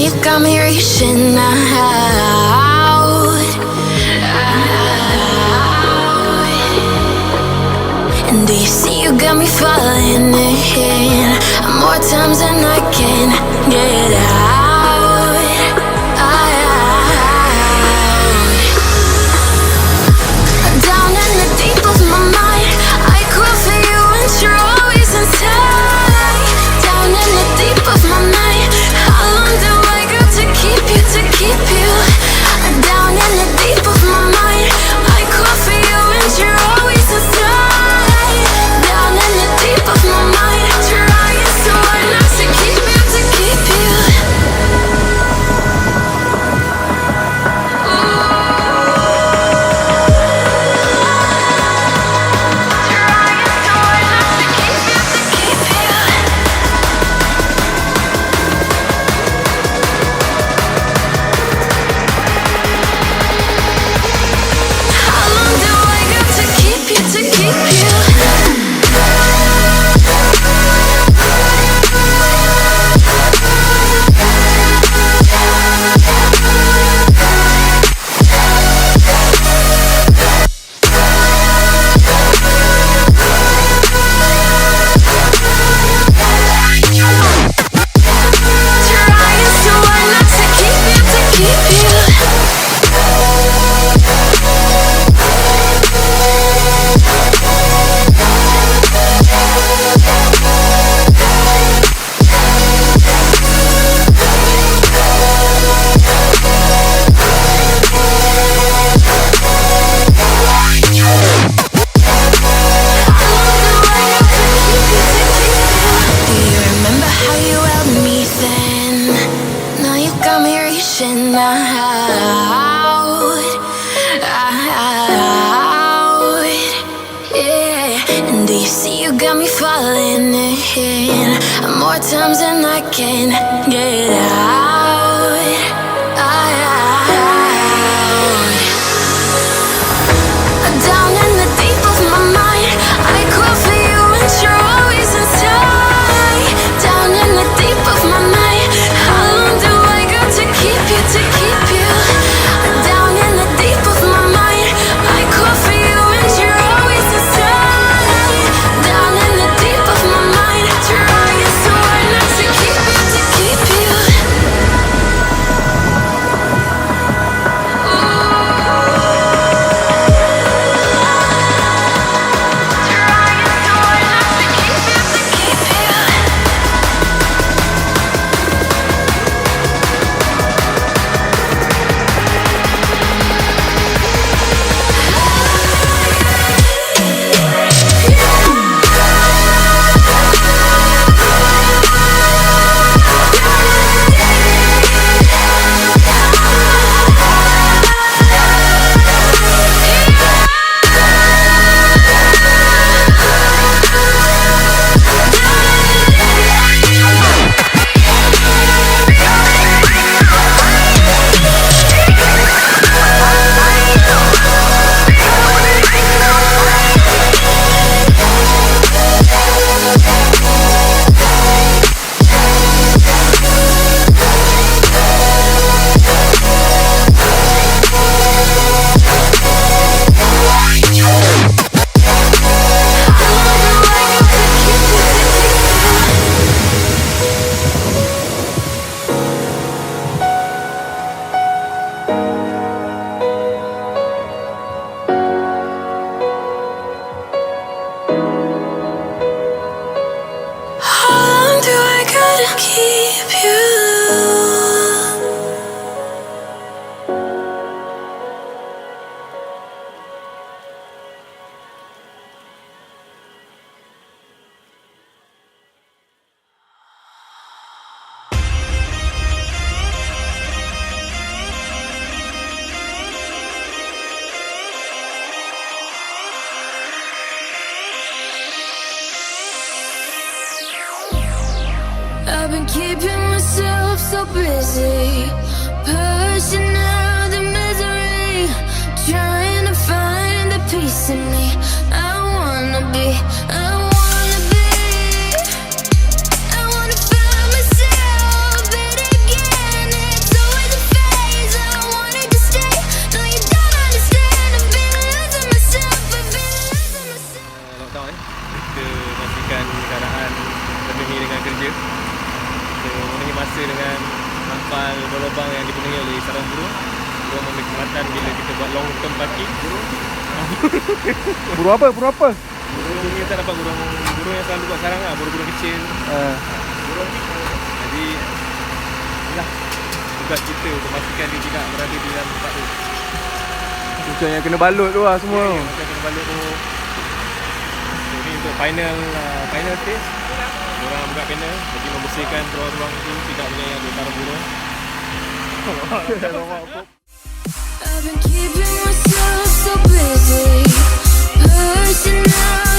you got me reaching out. And do you see you got me falling in more times than I can get out. Down in the deep of my mind, I crawl for you and you're always inside. Down in the deep of my mind, how long do I got to keep you, to keep you? Down in the deep of my mind, I crawl for you and you're always inside. Down in the deep of my mind, trying so hard not to keep you, to keep you. More times than I can get out. Down in the deep of my mind, I crawl for you and you're always inside. Down in the deep of my mind, how long do I got to keep you, to keep you? Down in the deep of my mind, I crawl for you and you're always inside. Down in the deep of my mind, trying so hard not to keep you, to keep you. I've been keeping myself so busy, pushing out the misery, trying to find the peace in me. I wanna be, I wanna be, I wanna find myself better again. terbiasa dengan ampal lubang yang dipenuhi oleh sarang burung. Burung memberi kematan bila kita buat long term parking. Burung apa? Burung apa? Burung ni tak dapat burung yang selalu buat sarang lah, burung-burung kecil. Burung ni. Jadi inilah tugas kita untuk memastikan dia tidak berada di dalam tempat tu. Macam yang kena balut tu lah semua. Ya, macam kena balut tu. So, ni untuk final stage. Orang buka panel, jadi membersihkan ruang-ruang itu tidak menyayang di sarang burung. I've been keeping myself so busy, personal.